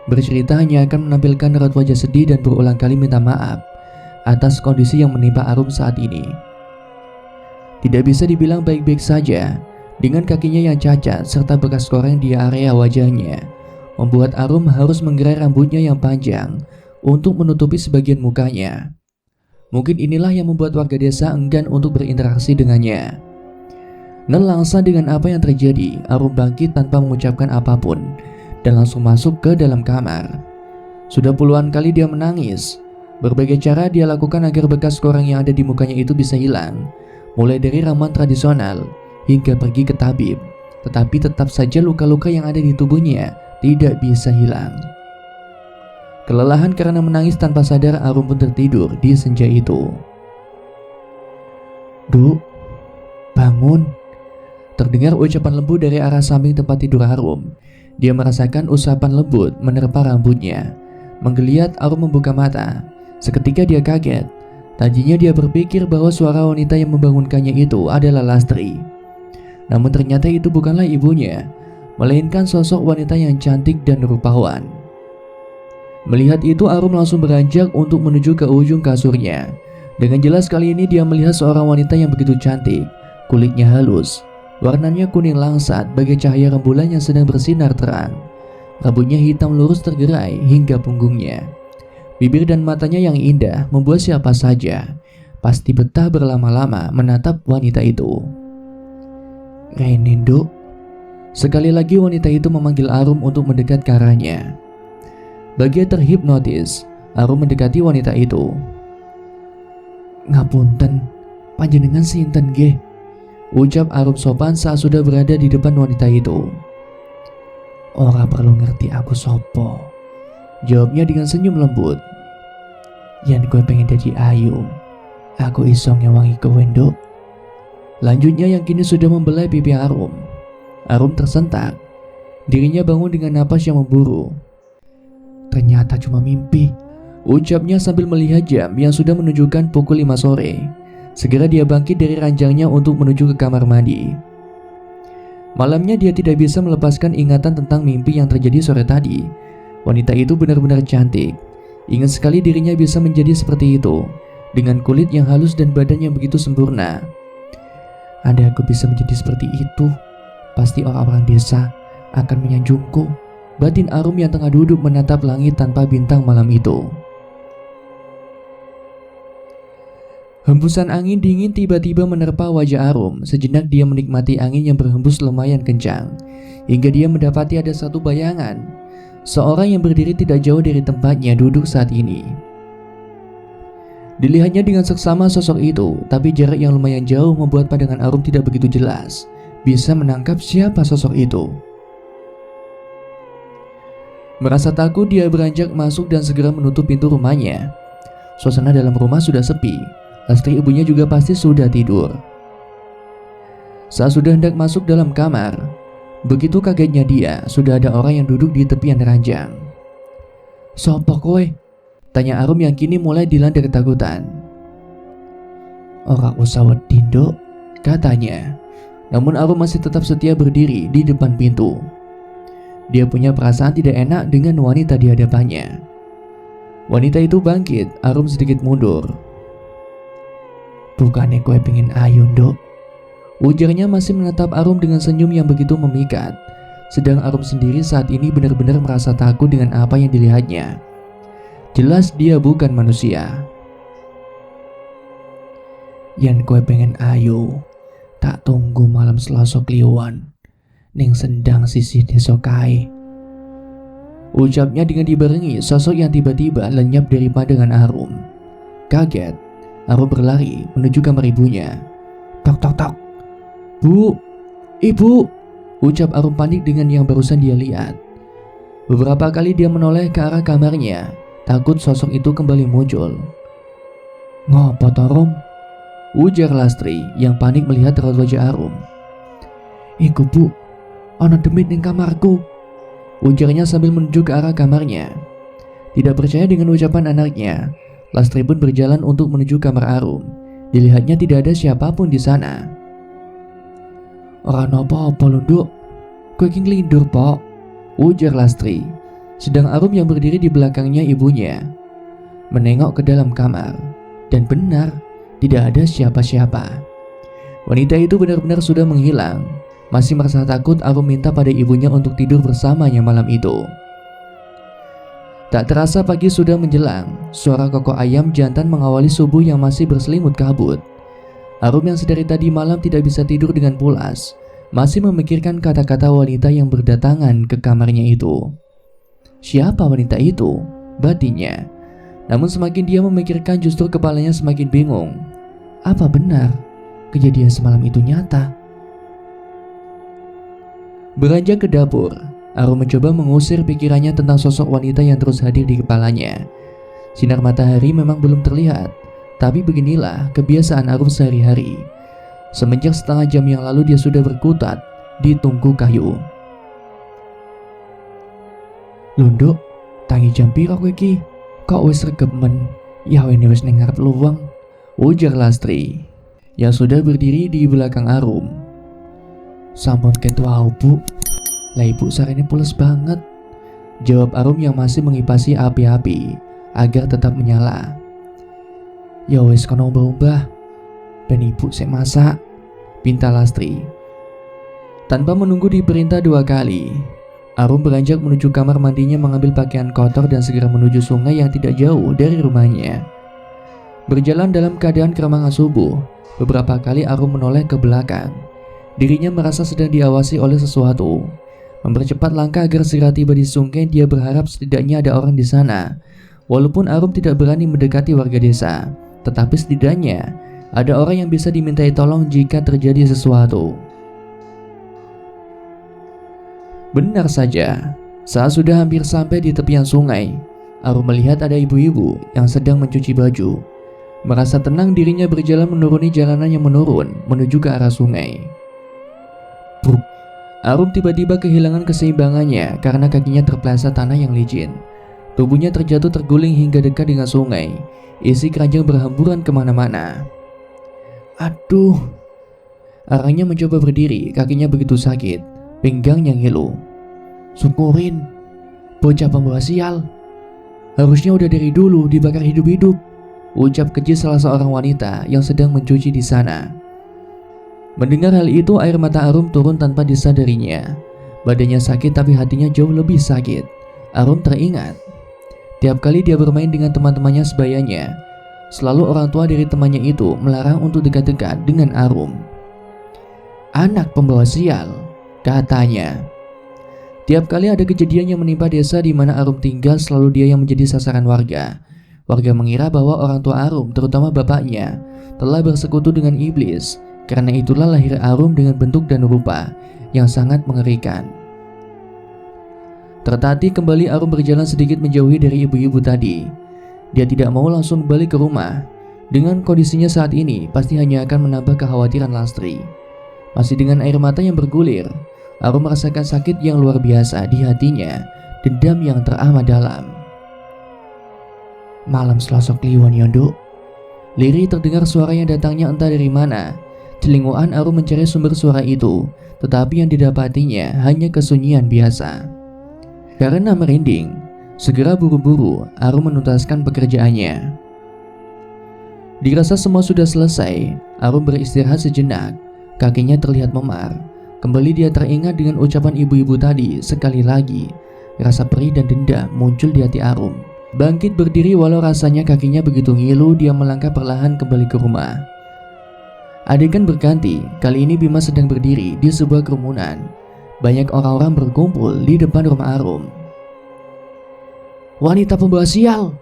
Bercerita hanya akan menampilkan raut wajah sedih dan berulang kali minta maaf atas kondisi yang menimpa Arum saat ini. Tidak bisa dibilang baik-baik saja. Dengan kakinya yang cacat serta bekas koreng di area wajahnya, membuat Arum harus menggerai rambutnya yang panjang untuk menutupi sebagian mukanya. Mungkin inilah yang membuat warga desa enggan untuk berinteraksi dengannya. Nelangsa dengan apa yang terjadi, Arum bangkit tanpa mengucapkan apapun dan langsung masuk ke dalam kamar. Sudah puluhan kali dia menangis. Berbagai cara dia lakukan agar bekas koreng yang ada di mukanya itu bisa hilang, mulai dari ramuan tradisional hingga pergi ke tabib, tetapi tetap saja luka-luka yang ada di tubuhnya tidak bisa hilang. Kelelahan karena menangis tanpa sadar, Arum pun tertidur di senja itu. "Du, bangun." Terdengar ucapan lembut dari arah samping tempat tidur Arum. Dia merasakan usapan lembut menerpa rambutnya. Menggeliat, Arum membuka mata. Seketika dia kaget. Tadinya dia berpikir bahwa suara wanita yang membangunkannya itu adalah Lastri. Namun ternyata itu bukanlah ibunya, melainkan sosok wanita yang cantik dan rupawan. Melihat itu, Arum langsung beranjak untuk menuju ke ujung kasurnya. Dengan jelas kali ini dia melihat seorang wanita yang begitu cantik. Kulitnya halus, warnanya kuning langsat bagai cahaya rembulan yang sedang bersinar terang. Rambutnya hitam lurus tergerai hingga punggungnya. Bibir dan matanya yang indah membuat siapa saja pasti betah berlama-lama menatap wanita itu. "Renindo." Sekali lagi wanita itu memanggil Arum untuk mendekat ke arahnya. Bagai terhipnotis, Arum mendekati wanita itu. "Ngapunten, panjenengan sinten nggih?" ucap Arum sopan saat sudah berada di depan wanita itu. "Ora perlu ngerti aku sopo," jawabnya dengan senyum lembut. "Yen gue pengen jadi ayu, aku iso ngewangi kowe nduk." Lanjutnya yang kini sudah membelai pipi Arum. Arum tersentak. Dirinya bangun dengan napas yang memburu. "Ternyata cuma mimpi," ucapnya sambil melihat jam yang sudah menunjukkan pukul 5 sore. Segera dia bangkit dari ranjangnya untuk menuju ke kamar mandi. Malamnya dia tidak bisa melepaskan ingatan tentang mimpi yang terjadi sore tadi. Wanita itu benar-benar cantik. Ingat sekali dirinya bisa menjadi seperti itu, dengan kulit yang halus dan badan yang begitu sempurna. "Andai aku bisa menjadi seperti itu, pasti orang-orang desa akan menyanjungku," batin Arum yang tengah duduk menatap langit tanpa bintang malam itu. Hembusan angin dingin tiba-tiba menerpa wajah Arum. Sejenak dia menikmati angin yang berhembus lumayan kencang, hingga dia mendapati ada satu bayangan. Seorang yang berdiri tidak jauh dari tempatnya duduk saat ini. Dilihatnya dengan seksama sosok itu, tapi jarak yang lumayan jauh membuat pandangan Arum tidak begitu jelas bisa menangkap siapa sosok itu. Merasa takut, dia beranjak masuk dan segera menutup pintu rumahnya. Suasana dalam rumah sudah sepi. Lastri ibunya juga pasti sudah tidur. Saat sudah hendak masuk dalam kamar, begitu kagetnya dia, sudah ada orang yang duduk di tepian ranjang. "Sopo kowe?" tanya Arum yang kini mulai dilanda ketakutan. "Ora usah wedi nduk," katanya. Namun Arum masih tetap setia berdiri di depan pintu. Dia punya perasaan tidak enak dengan wanita di hadapannya. Wanita itu bangkit, Arum sedikit mundur. "Bukannya kowe pengen ayu nduk?" ujarnya masih menatap Arum dengan senyum yang begitu memikat. Sedang Arum sendiri saat ini benar-benar merasa takut dengan apa yang dilihatnya. Jelas dia bukan manusia. "Yen kowe pengen ayu, tak tunggu malam Selasa kliwon ning sendang sisih desa kae," ucapnya dengan dibarengi sosok yang tiba-tiba lenyap dari pandangan Arum. Kaget, Arum berlari menuju kamar ibunya. "Tok tok tok." "Bu, ibu," ucap Arum panik dengan yang barusan dia lihat. Beberapa kali dia menoleh ke arah kamarnya, takut sosok itu kembali muncul. "Ngopo to, Rum?" ujar Lastri yang panik melihat raut wajah Arum. "Iku bu, ana demit ning kamarku," ujarnya sambil menuju ke arah kamarnya. Tidak percaya dengan ucapan anaknya, Lastri pun berjalan untuk menuju kamar Arum. Dilihatnya tidak ada siapapun di sana. "Ora napa-apa lho, Nduk. Kowe iki nglindur, Pok," ujar Lastri. Sedang Arum yang berdiri di belakangnya ibunya menengok ke dalam kamar, dan benar, tidak ada siapa-siapa. Wanita itu benar-benar sudah menghilang. Masih merasa takut, Arum minta pada ibunya untuk tidur bersamanya malam itu. Tak terasa pagi sudah menjelang. Suara kokok ayam jantan mengawali subuh yang masih berselimut kabut. Arum yang sedari tadi malam tidak bisa tidur dengan pulas, masih memikirkan kata-kata wanita yang berdatangan ke kamarnya itu. Siapa wanita itu? Batinnya. Namun semakin dia memikirkan, justru kepalanya semakin bingung. Apa benar kejadian semalam itu nyata? Beranjak ke dapur, Arum mencoba mengusir pikirannya tentang sosok wanita yang terus hadir di kepalanya. Sinar matahari memang belum terlihat, tapi beginilah kebiasaan Arum sehari-hari. Semenjak setengah jam yang lalu dia sudah berkutat di tungku kayu. "Lunduk, tangi jam piro kowe iki? Kok wis regep men? Ya wene wis ning ngarep luwang," ujar Lastri yang sudah berdiri di belakang Arum. "Sampun ket wau, Bu. Lah ibu sarene pules banget," jawab Arum yang masih mengipasi api-api agar tetap menyala. "Ya wis kono mbah, ben ibu sik masak," pinta Lastri. Tanpa menunggu diperintah 2 kali, Arum beranjak menuju kamar mandinya mengambil pakaian kotor dan segera menuju sungai yang tidak jauh dari rumahnya. Berjalan dalam keadaan keremangan subuh, beberapa kali Arum menoleh ke belakang. Dirinya merasa sedang diawasi oleh sesuatu. Mempercepat langkah agar segera tiba di sungai, dia berharap setidaknya ada orang di sana. Walaupun Arum tidak berani mendekati warga desa, tetapi setidaknya ada orang yang bisa dimintai tolong jika terjadi sesuatu. Benar saja, saat sudah hampir sampai di tepian sungai, Arum melihat ada ibu-ibu yang sedang mencuci baju. Merasa tenang, dirinya berjalan menuruni jalanan yang menurun menuju ke arah sungai. Bruk. Arum tiba-tiba kehilangan keseimbangannya karena kakinya terpeleset tanah yang licin. Tubuhnya terjatuh terguling hingga dekat dengan sungai. Isi keranjang berhamburan kemana-mana. "Aduh." Arangnya mencoba berdiri, kakinya begitu sakit, pinggangnya ngilu. "Syukurin, bocah pembawa sial. Harusnya udah dari dulu dibakar hidup-hidup," ucap keji salah seorang wanita yang sedang mencuci di sana. Mendengar hal itu, air mata Arum turun tanpa disadarinya. Badannya sakit tapi hatinya jauh lebih sakit. Arum teringat, tiap kali dia bermain dengan teman-temannya sebayanya, selalu orang tua dari temannya itu melarang untuk dekat-dekat dengan Arum. "Anak pembawa sial," katanya. Tiap kali ada kejadian yang menimpa desa di mana Arum tinggal, selalu dia yang menjadi sasaran warga. Warga mengira bahwa orang tua Arum, terutama bapaknya, telah bersekutu dengan iblis. Karena itulah lahir Arum dengan bentuk dan rupa yang sangat mengerikan. Tertatih kembali, Arum berjalan sedikit menjauhi dari ibu-ibu tadi. Dia tidak mau langsung kembali ke rumah. Dengan kondisinya saat ini, pasti hanya akan menambah kekhawatiran Lastri. Masih dengan air mata yang bergulir, Arum merasakan sakit yang luar biasa di hatinya, dendam yang teramat dalam. "Malam Selasa Kliwon Yondo." Lirih terdengar suara yang datangnya entah dari mana. Celinguan Arum mencari sumber suara itu, tetapi yang didapatinya hanya kesunyian biasa. Karena merinding, segera buru-buru Arum menuntaskan pekerjaannya. Dirasa semua sudah selesai, Arum beristirahat sejenak. Kakinya terlihat memar. Kembali dia teringat dengan ucapan ibu-ibu tadi. Sekali lagi, rasa perih dan dendam muncul di hati Arum. Bangkit berdiri walau rasanya kakinya begitu ngilu, dia melangkah perlahan kembali ke rumah. Adegan berganti, kali ini Bima sedang berdiri di sebuah kerumunan. Banyak orang-orang berkumpul di depan rumah Arum. "Wanita pembawa sial,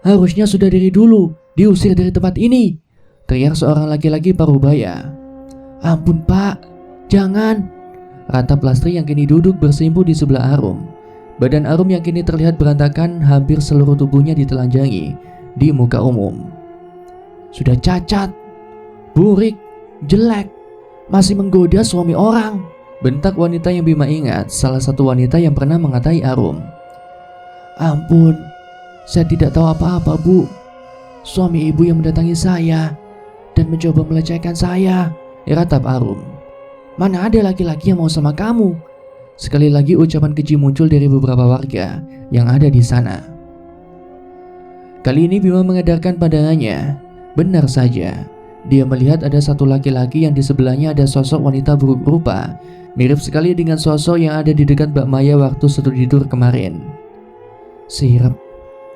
harusnya sudah dari dulu diusir dari tempat ini," teriak seorang laki-laki parubaya. "Ampun Pak, jangan," ratap Lastri yang kini duduk bersimpuh di sebelah Arum. Badan Arum yang kini terlihat berantakan, hampir seluruh tubuhnya ditelanjangi di muka umum. "Sudah cacat, burik, jelek, masih menggoda suami orang," bentak wanita yang Bima ingat, salah satu wanita yang pernah mengatai Arum. "Ampun, saya tidak tahu apa-apa Bu. Suami ibu yang mendatangi saya dan mencoba melecehkan saya," ratap Arum. "Mana ada laki-laki yang mau sama kamu?" Sekali lagi ucapan keji muncul dari beberapa warga yang ada di sana. Kali ini Bima mengedarkan pandangannya. Benar saja, dia melihat ada satu laki-laki yang di sebelahnya ada sosok wanita buruk rupa, mirip sekali dengan sosok yang ada di dekat Mbak Maya waktu studi tidur kemarin. "Sirep,"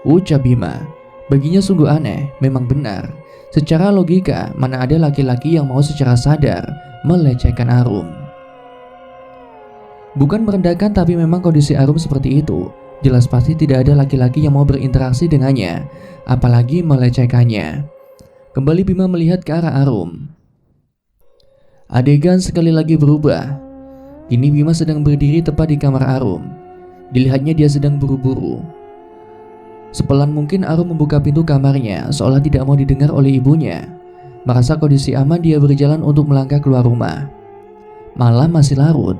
ucap Bima. Baginya sungguh aneh, memang benar. Secara logika, mana ada laki-laki yang mau secara sadar melecehkan Arum. Bukan merendahkan, tapi memang kondisi Arum seperti itu. Jelas pasti tidak ada laki-laki yang mau berinteraksi dengannya, apalagi melecehkannya. Kembali Bima melihat ke arah Arum. Adegan sekali lagi berubah. Kini Bima sedang berdiri tepat di kamar Arum. Dilihatnya dia sedang buru-buru. Sepelan mungkin Arum membuka pintu kamarnya, seolah tidak mau didengar oleh ibunya. Merasa kondisi aman, dia berjalan untuk melangkah keluar rumah. Malam masih larut.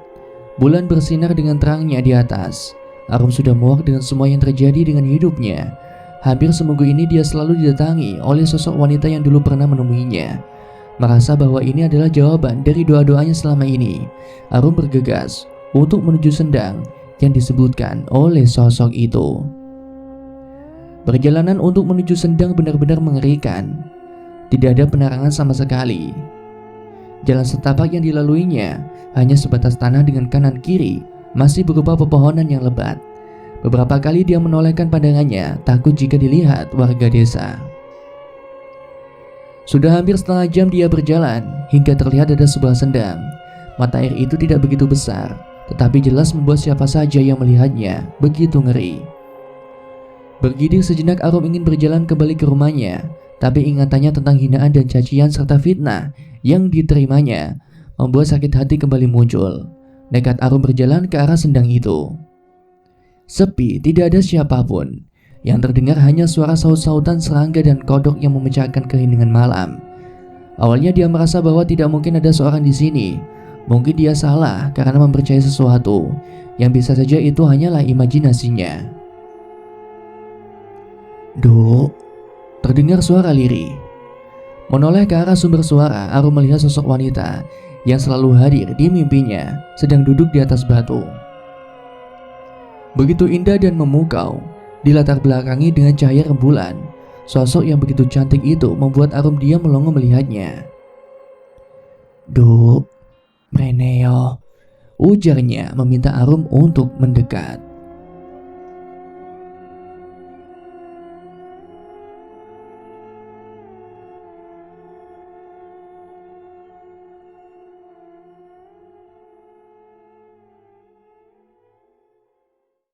Bulan bersinar dengan terangnya di atas. Arum sudah muak dengan semua yang terjadi dengan hidupnya. Hampir seminggu ini dia selalu didatangi oleh sosok wanita yang dulu pernah menemuinya. Merasa bahwa ini adalah jawaban dari doa-doanya selama ini, Arum bergegas untuk menuju sendang yang disebutkan oleh sosok itu. Perjalanan untuk menuju sendang benar-benar mengerikan. Tidak ada penerangan sama sekali. Jalan setapak yang dilaluinya hanya sebatas tanah dengan kanan kiri masih berupa pepohonan yang lebat. Beberapa kali dia menolehkan pandangannya, takut jika dilihat warga desa. Sudah hampir setengah jam dia berjalan hingga terlihat ada sebuah sendang. Mata air itu tidak begitu besar, tetapi jelas membuat siapa saja yang melihatnya begitu ngeri. Bergidik sejenak, Arum ingin berjalan kembali ke rumahnya, tapi ingatannya tentang hinaan dan cacian serta fitnah yang diterimanya membuat sakit hati kembali muncul. Nekat Arum berjalan ke arah sendang itu. Sepi, tidak ada siapapun. Yang terdengar hanya suara saut-sautan serangga dan kodok yang memecahkan keheningan malam. Awalnya dia merasa bahwa tidak mungkin ada seorang di sini. Mungkin dia salah karena mempercayai sesuatu yang bisa saja itu hanyalah imajinasinya. Duk, terdengar suara lirih. Menoleh ke arah sumber suara, Arum melihat sosok wanita yang selalu hadir di mimpinya sedang duduk di atas batu. Begitu indah dan memukau, dilatar belakangi dengan cahaya rembulan. Sosok yang begitu cantik itu membuat Arum diam melongo melihatnya. Duk, Mreneo, ujarnya meminta Arum untuk mendekat.